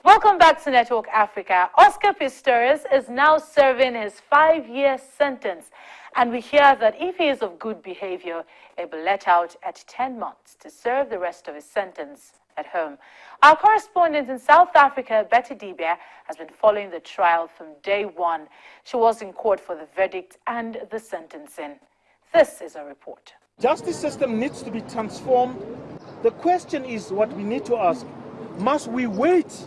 Welcome back to Network Africa. Oscar Pistorius is now serving his 5-year sentence, and we hear that if he is of good behavior, he'll be let out at 10 months to serve the rest of his sentence at home. Our correspondent in South Africa, Betty Dibia, has been following the trial from day one. She was in court for the verdict and the sentencing. This is a report. Justice system needs to be transformed. The question is what we need to ask. Must we wait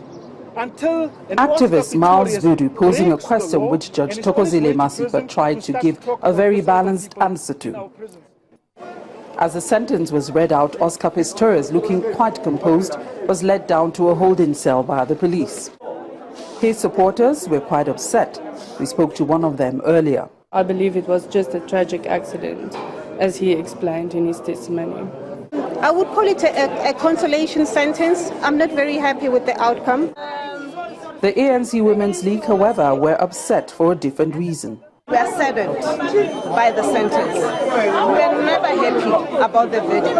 until activist Miles Voodoo posing a question which Judge Thokozile Masipa tried to give a very balanced answer to. As the sentence was read out, Oscar Pistorius, looking quite composed, was led down to a holding cell by the police. His supporters were quite upset. We spoke to one of them earlier. I believe it was just a tragic accident, as he explained in his testimony. I would call it a consolation sentence. I'm not very happy with the outcome. The ANC Women's League, however, were upset for a different reason. We are saddened by the sentence. We are never happy about the verdict.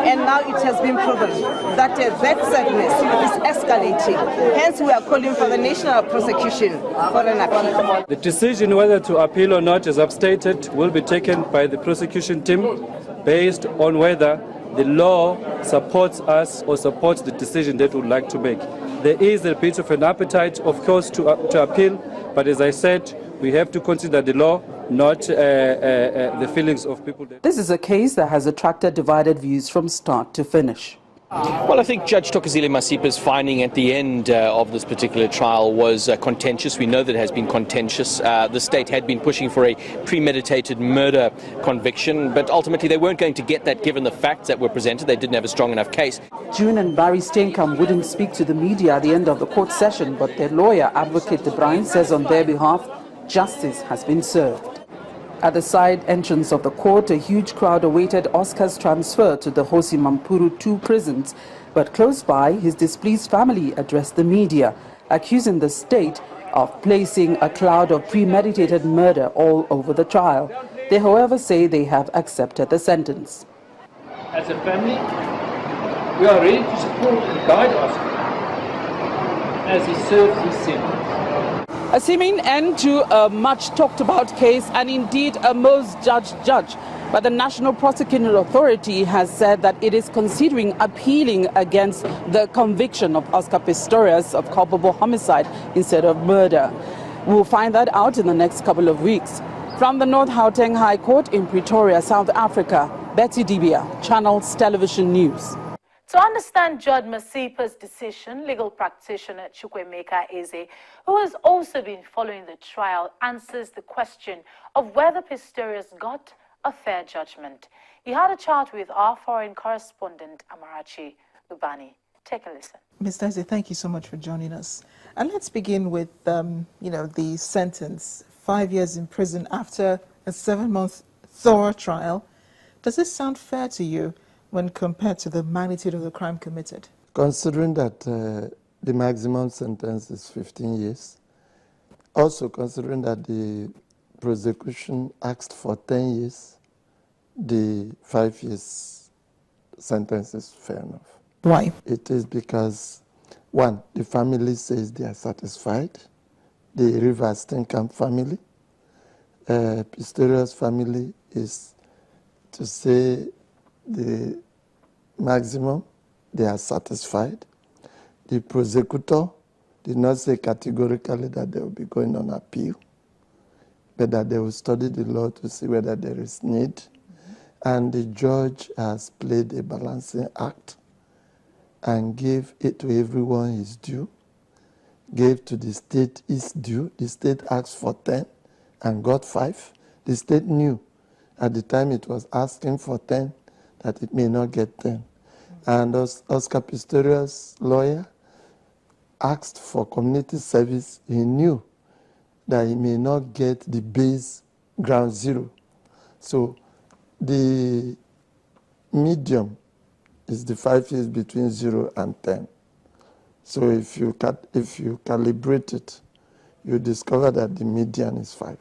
And now it has been proven that that sadness is escalating. Hence, we are calling for the national prosecution for an appeal. The decision whether to appeal or not, as I've stated, will be taken by the prosecution team based on whether the law supports us or supports the decision that we would like to make. There is a bit of an appetite, of course, to appeal, but as I said, we have to consider the law, not the feelings of people. This is a case that has attracted divided views from start to finish. Well, I think Judge Thokozile Masipa's finding at the end of this particular trial was contentious. We know that it has been contentious. The state had been pushing for a premeditated murder conviction, but ultimately they weren't going to get that given the facts that were presented. They didn't have a strong enough case. June and Barry Steenkamp wouldn't speak to the media at the end of the court session, but their lawyer, Advocate De Bruin, says on their behalf, justice has been served. At the side entrance of the court, a huge crowd awaited Oscar's transfer to the Hosi Mampuru 2 prisons. But close by, his displeased family addressed the media, accusing the state of placing a cloud of premeditated murder all over the trial. They, however, say they have accepted the sentence. As a family, we are ready to support and guide Oscar as he serves his sentence. A seeming end to a much talked about case and indeed a most judged judge. But the National Prosecuting Authority has said that it is considering appealing against the conviction of Oscar Pistorius of culpable homicide instead of murder. We'll find that out in the next couple of weeks. From the North Gauteng High Court in Pretoria, South Africa, Betty Dibia, Channels Television News. To understand Judge Masipa's decision, legal practitioner Chukwemeka Eze, who has also been following the trial, answers the question of whether Pistorius got a fair judgment. He had a chat with our foreign correspondent, Amarachi Ubani. Take a listen. Mr. Eze, thank you so much for joining us. And let's begin with, the sentence, 5 years in prison after a 7-month thorough trial. Does this sound fair to you when compared to the magnitude of the crime committed? Considering that the maximum sentence is 15 years, also considering that the prosecution asked for 10 years, the 5 years sentence is fair enough. Why? It is because, one, the family says they are satisfied. The Rivers Steenkamp family, Pistorius family is to say the maximum, they are satisfied. The prosecutor did not say categorically that they will be going on appeal, but that they will study the law to see whether there is need. And the judge has played a balancing act and gave it to everyone his due, gave to the state his due. The state asked for 10 and got 5. The state knew at the time it was asking for 10 that it may not get 10. And Oscar Pistorius' lawyer asked for community service. He knew that he may not get the base ground zero. So the medium is the 5 years between 0 and 10. So if you calibrate it, you discover that the median is 5.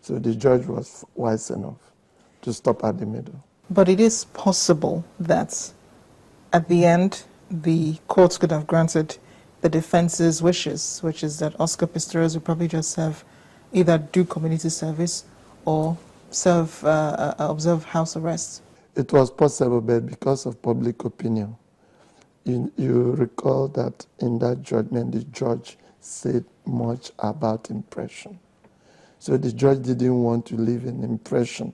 So the judge was wise enough to stop at the middle. But it is possible that at the end, the courts could have granted the defense's wishes, which is that Oscar Pistorius will probably just either do community service or observe house arrest? It was possible, but because of public opinion. You recall that in that judgment, the judge said much about impression. So the judge didn't want to leave an impression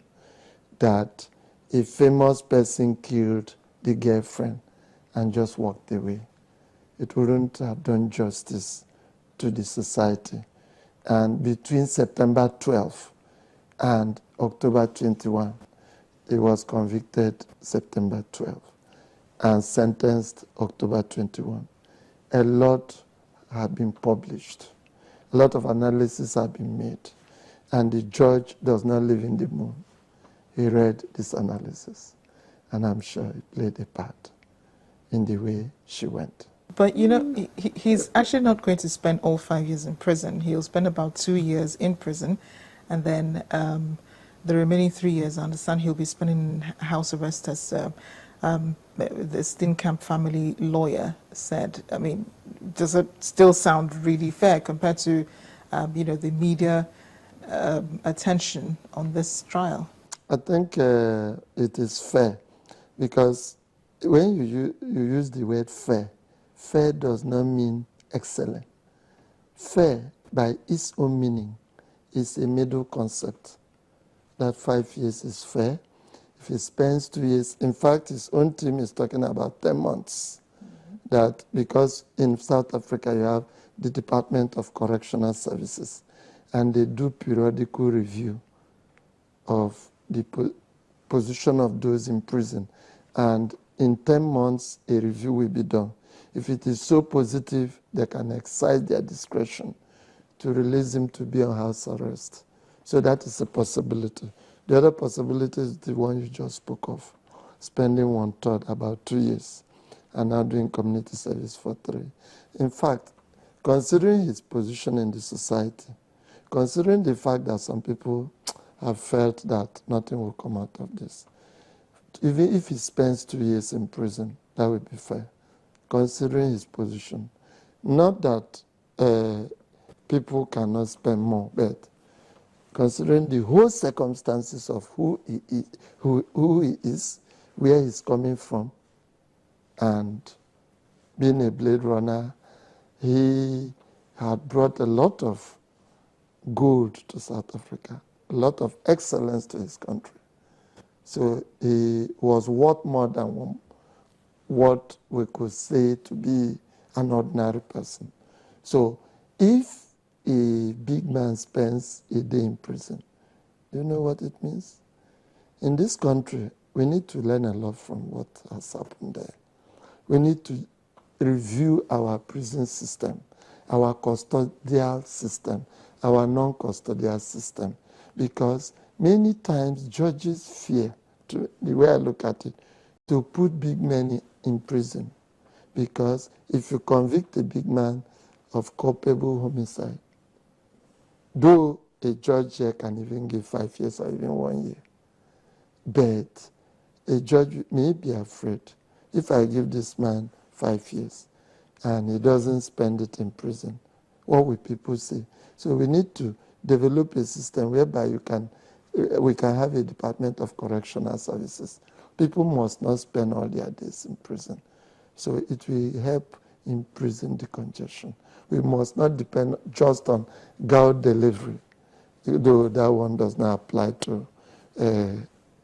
that a famous person killed the girlfriend and just walked away. It wouldn't have done justice to the society. And between September 12 and October 21, he was convicted September 12 and sentenced October 21. A lot have been published. A lot of analysis have been made. And the judge does not live in the moon. He read this analysis. And I'm sure it played a part in the way she went. But, you know, he's actually not going to spend all 5 years in prison. He'll spend about 2 years in prison. And then the remaining 3 years, I understand he'll be spending house arrest, as the Steenkamp family lawyer said. I mean, does it still sound really fair compared to, you know, the media attention on this trial? I think it is fair, because when you use the word fair, fair does not mean excellent. Fair, by its own meaning, is a middle concept. That 5 years is fair. If he spends 2 years, in fact, his own team is talking about 10 months. That because in South Africa you have the Department of Correctional Services, and they do periodical review of the position of those in prison. And in 10 months, a review will be done. If it is so positive, they can exercise their discretion to release him to be on house arrest. So that is a possibility. The other possibility is the one you just spoke of, spending 1/3, about 2 years, and now doing community service for 3. In fact, considering his position in the society, considering the fact that some people have felt that nothing will come out of this, even if he spends 2 years in prison, that would be fair, considering his position. Not that people cannot spend more, but considering the whole circumstances of who he is, where he's coming from, and being a Blade Runner, he had brought a lot of good to South Africa, a lot of excellence to his country. So he was worth more than what we could say to be an ordinary person. So if a big man spends a day in prison, do you know what it means? In this country, we need to learn a lot from what has happened there. We need to review our prison system, our custodial system, our non-custodial system, because many times judges fear, the way I look at it, to put big men in prison, because if you convict a big man of culpable homicide, though a judge here can even give 5 years or even 1 year, but a judge may be afraid, if I give this man 5 years and he doesn't spend it in prison, what will people say? So we need to develop a system whereby we can have a Department of Correctional Services. People must not spend all their days in prison. So it will help in prison decongestion. We must not depend just on gout delivery, though that one does not apply to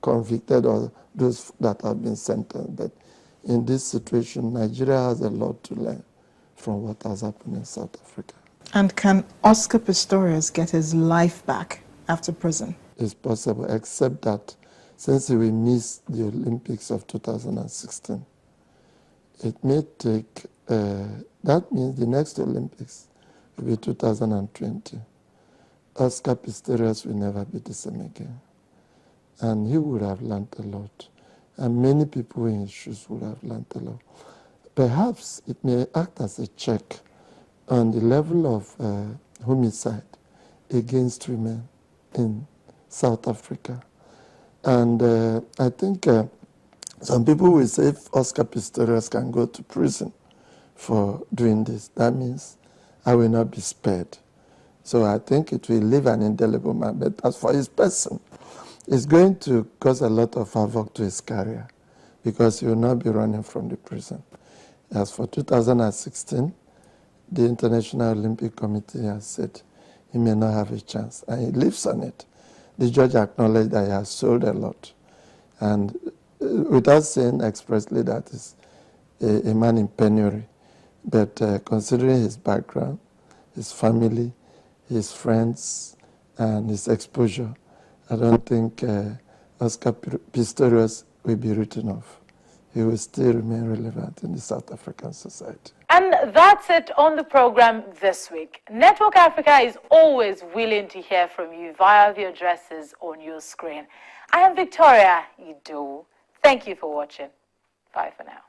convicted or those that have been sentenced. But in this situation, Nigeria has a lot to learn from what has happened in South Africa. And can Oscar Pistorius get his life back after prison? It's possible, except that since he will miss the Olympics of 2016, it may take, that means the next Olympics will be 2020. Oscar Pistorius will never be the same again. And he would have learned a lot. And many people in his shoes would have learned a lot. Perhaps it may act as a check on the level of homicide against women in South Africa. And I think some people will say if Oscar Pistorius can go to prison for doing this. That means I will not be spared. So I think it will leave an indelible mark. But as for his person, it's going to cause a lot of havoc to his career because he will not be running from the prison. As for 2016, the International Olympic Committee has said he may not have a chance, and he lives on it. The judge acknowledged that he has sold a lot, and without saying expressly that he's a man in penury, but considering his background, his family, his friends, and his exposure, I don't think Oscar Pistorius will be written off. He will still remain relevant in the South African society. And that's it on the program this week. Network Africa is always willing to hear from you via the addresses on your screen. I am Victoria Ido. Thank you for watching. Bye for now.